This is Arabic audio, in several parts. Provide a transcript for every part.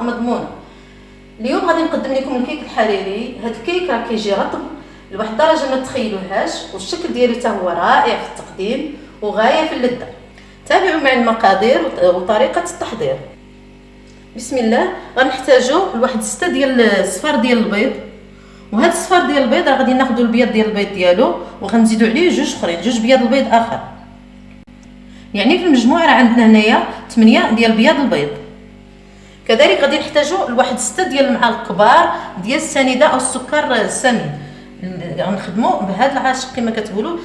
مضمونه. اليوم غادي نقدم لكم الكيك الحريري. هذا الكيك راه كيجي رطب لواحد الدرجه ما تتخيلوهاش، والشكل ديالو حتى هو رائع في التقديم وغايه في اللذه. تابعوا معي المقادير وطريقه التحضير. بسم الله. غنحتاجوا لواحد 6 ديال الصفار ديال البيض، وهذا الصفار ديال البيض راه غادي ناخذوا البيض ديال البيض ديالو وغنزيدوا عليه جوج اخرين، جوج بياض البيض اخر. يعني في المجموع راه عندنا هنايا 8 ديال بياض البيض. كذلك غادي نحتاجوا لواحد 6 ديال المعالق كبار ديال السنيده او السكر السمين. غنخدموا بهذا العاشق كما كتقولوا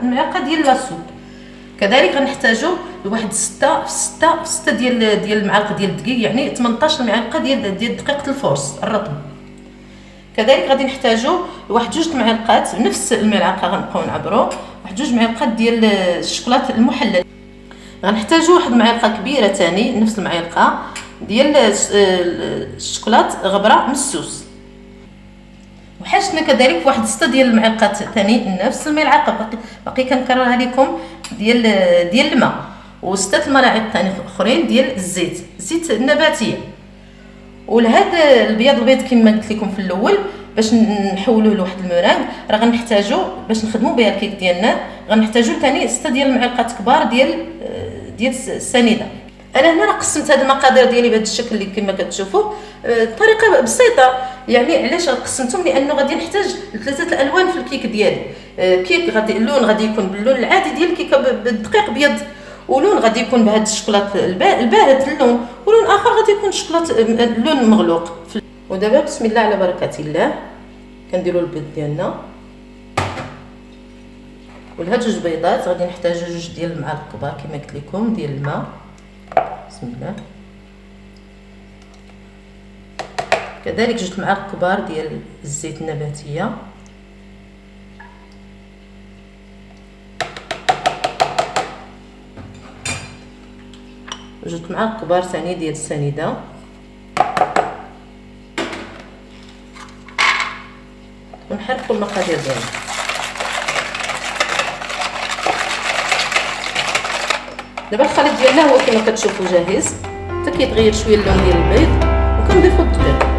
المعلقه ديال لاسود. كذلك غنحتاجوا لواحد 6 ديال المعالق ديال الدقيق، يعني 18 معلقه ديال دقيقه الفورس الرطب. كذلك غادي نحتاجوا لواحد 2 معلقات بنفس الملعقه، غنبقاو نعبروا واحد 2 معلقات ديال الشوكولاط المحلل. غنحتاجوا واحد المعلقه كبيره ثاني نفس المعلقه ديال الشوكولاط غبره مسوس. وحاجتنا كذلك واحد 6 ديال المعلقات ثاني نفس الملعقه، باقي كنكررها لكم ديال الماء، و6 الملاعق ثاني اخرين ديال الزيت النباتيه. ولهذا البياض البيض كما قلت لكم في الاول باش نحولوه لواحد المورانغ راه غنحتاجوا باش نخدموا بها الكيك ديالنا غنحتاجوا ثاني 6 ديال المعلقات كبار ديال السنيده. انا هنا راه قسمت هذه المقادير ديالي بهذا الشكل اللي كما كتشوفوا بطريقه بسيطه. يعني علاش قسمتهم؟ لانه غادي نحتاج 3 الالوان في الكيك ديالي. كيك غادي اللون غادي يكون باللون العادي ديال الكيكه بالدقيق ابيض، ولون غادي يكون بهذا الشوكولاط الباهت اللون، ولون اخر غادي يكون شوكولاط اللون مغلوق. ودابا بسم الله على بركه الله كنديروا البيض ديالنا. ولهاد 2 بيضات غادي نحتاجوا 2 ديال المعالق كبار كما قلت لكم ديال الماء. بسم الله. كذلك 2 معالق كبار ديال الزيت النباتيه. جوج معالق كبار ثاني ديال السنيده. ونحركوا المقادير ديالنا. دابا الخليط ديالنا هو كما كتشوفوا جاهز، حتى كيتغير شويه اللون ديال البيض وكنضيفوا الدقيق.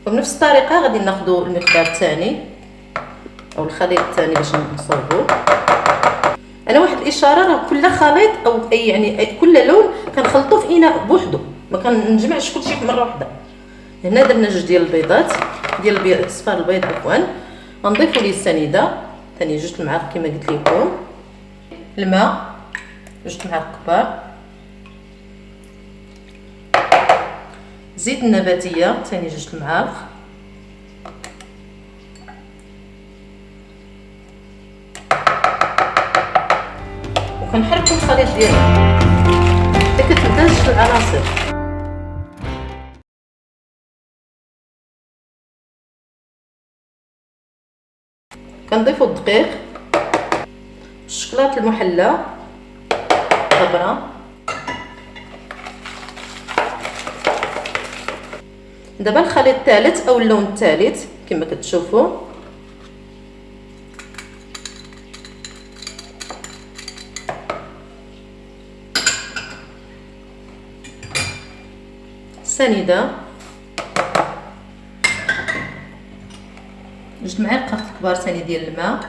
وبنفس الطريقه غادي ناخذوا المقدار الثاني او الخليط الثاني باش نصاوبوه. انا واحد الاشاره، راه كل خليط او يعني كل لون كنخلطوه في اناء بوحدو، ما كنجمعش كلشي في مره واحده. هنا درنا 2 ديال البيضات ديال صفار البيض عفوا. غنضيفوا ليه السنيده ثاني 2 المعالق كما قلت لكم، الماء 2 معالق كبار، زيت النباتيه ثاني 2 المعالق، وكنحركوا الخليط ديالنا حتى كتمتزج العناصر. كنضيفوا الدقيق، الشوكولاط المحلى غبره. دابا الخليط الثالث او اللون الثالث كما كتشوفوا. سنيده 2 معالق كبار ثاني ديال الماء،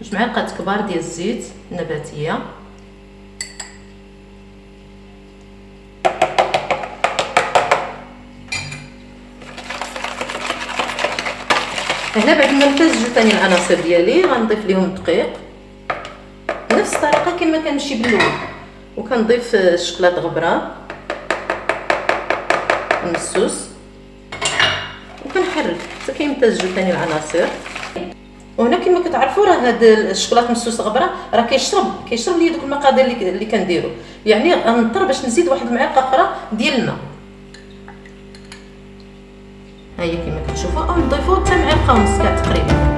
جوج معالق كبار ديال الزيت النباتيه، هنا بعد ما نمتزجوا ثاني العناصر ديالي غنضيف لهم الدقيق بنفس الطريقه كما كنمشي بالاول، وكنضيف الشوكولاط غبره مسوس وكنحرك حتى كيمتزجوا ثاني العناصر. وهنا كما كتعرفوا راه هذا الشوكولاط مسوس غبره راه كيشرب لي دوك المقادير اللي كنديروا، يعني غنضطر باش نزيد واحد المعلقه اخرى ديال الماء. ها هي كما كتشوفوا، او نضيفوا حتى معلقه ونص كاع تقريبا.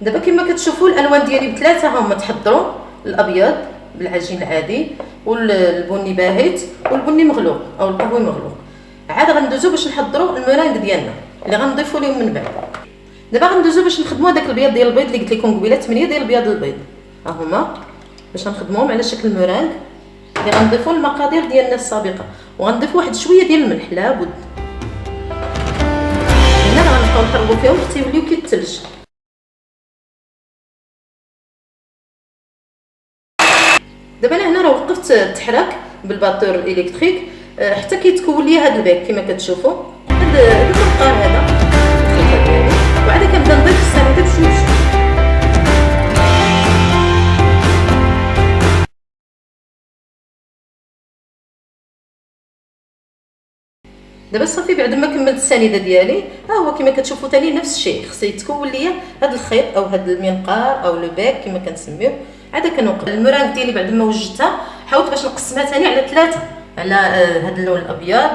دابا كما كتشوفوا الالوان ديالي بثلاثه هما تحضروا: الابيض بالعجين العادي، والبني باهت، والبني مغلوق او القهوي مغلوق. عاد غندوزو باش نحضروا المرانك ديالنا اللي غنضيفوا لهم من بعد. دابا غندوزو باش نخدموا هذاك البيض ديال البيض اللي قلت لكم قبيله، 8 ديال البيض البيض ها هما باش نخدموهم على شكل مرانك اللي غنضيفوا المقادير ديالنا السابقه. وغنضيف واحد شويه ديال الملح لابد. هنا غنبقاو نقربوا فيهم حتى يوليو كي الثلج. دابا انا هنا راه وقفت التحراك بالباتور الكتريك حتى كيتكون لي هذا الباك كما كتشوفوا. هذا الفقار هذا وعاد كنبدا نضيف السميده بشويه. دابا صافي بعد ما كملت السنيده ديالي ها هو كما كتشوفوا ثاني نفس الشيء. خص يتكون ليا هذا الخيط او هذا المنقار او لو باك كما كنسميوه. عاد كنوقف المرانك ديالي بعد ما وجدتها حاولت باش نقسمها ثاني على ثلاثه، على هذا اللون الابيض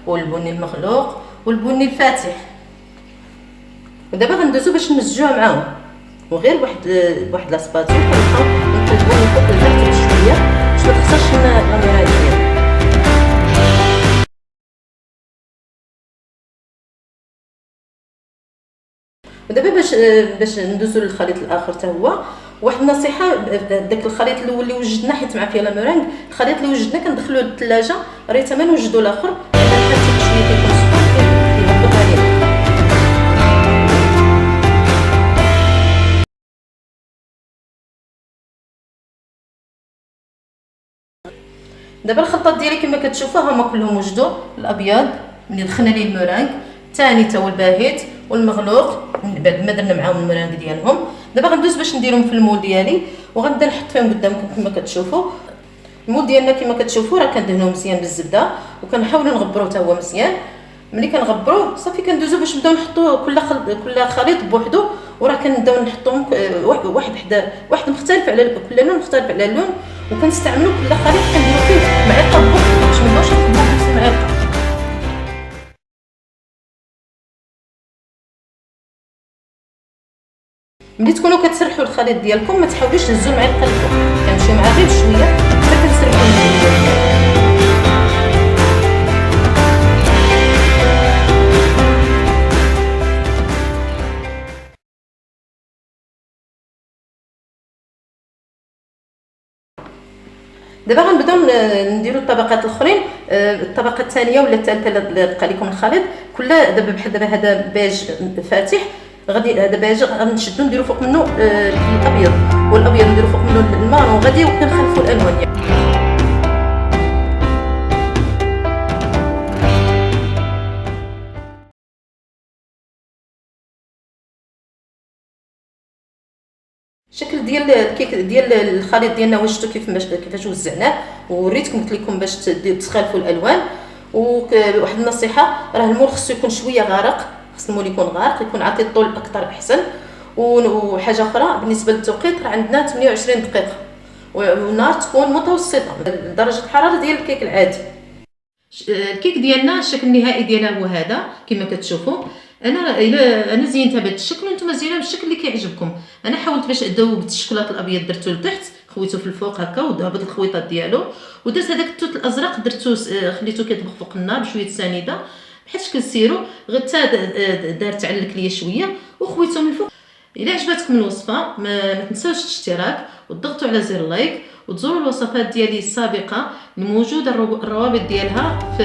والبني المغلوق والبني الفاتح. ودابا غندوزو باش نمزجوها معاهم، وغير واحد لاسباتول كنبقاو نقلبو من فوق لتحت بشويه باش ما تخسرش لنا المرانك ديالنا. ودابا باش ندوزو للخليط الاخر حتى هو واحد النصيحه. داك الخليط الاول اللي وجدنا حيت مع فيه لا مورانغ، الخليط اللي وجدنا كندخلوه للثلاجه ريت ما نوجدوا الاخر حتى شويه كيكون سخون كيهبط عليه. دابا الخلطات ديالي كما كتشوفوا هما كلهم وجدوا. الابيض ملي دخلنا ليه المورانغ، الثاني تا هو الباهت والمغلوق بعد ما درنا معاهم المورانغ ديالهم. دابا غندوز باش نديرهم في المول ديالي وغنبدا نحط فيهم قدامكم كما كتشوفوا. المول ديالنا كما كتشوفوا راه كندهنوه مزيان بالزبده وكنحاولوا نغبروه حتى هو مزيان. ملي كنغبروه صافي كندوزو باش نبداو نحطوا كل خليط بوحدو، وراه كنبداو نحطوهم واحد مختلف على كل لون مختلف على اللون، وكنستعملوا كل خليط كنديروا فيه معلقه بوحدو باش ما نبداوش نخدموا بنفس المعلقه. ملي تكونوا كتسرحوا الخليط ديالكم ما تحاولوش تهزوا المعلقه لفوق، كنمشيو معاه غير بشويه حتى كنسرحوا المعلقه. دابا غنبداو نديروا الطبقات الاخرين. الطبقه الثانيه ولا الثالثه اللي بقى لكم الخليط كلها دابا بحال دابا هذا بيج فاتح، غادي هذا بيج غنشدو نديرو فوق منه الابيض، والابيض نديرو فوق منه المارون، غادي وكنخلفوا الالوان يعني. الشكل ديال الكيك ديال الخليط ديالنا واش كيفاش وزعناه ووريتكم قلت لكم باش تخالفوا الالوان. وواحد النصيحه، راه المول خصو يكون شويه غارق، خص المول يكون غارق، يكون عاطي الطول اكثر احسن. وحاجه اخرى بالنسبه للتوقيت راه عندنا 28 دقيقه، والنار تكون متوسطه درجه الحراره ديال الكيك العادي. الكيك ديالنا الشكل النهائي ديالها هو هذا كما كتشوفوا. انا زينتها بهذا الشكل وانتم زينوها بالشكل اللي كيعجبكم. انا حاولت باش ذوبت الشوكولاط الابيض درتو لتحت، خويته في الفوق هكا وذهبت الخويطات ديالو، ودرت هذاك التوت الازرق درتو خليته كيطبخ فوق النار بشويه سنيده بحال شكل السيرو، غير حتى دار تعلك ليا شويه وخويته من الفوق. الا عجبتكم الوصفه ما تنساوش الاشتراك وتضغطوا على زر لايك، وتزوروا الوصفات ديالي السابقه الموجوده الروابط ديالها في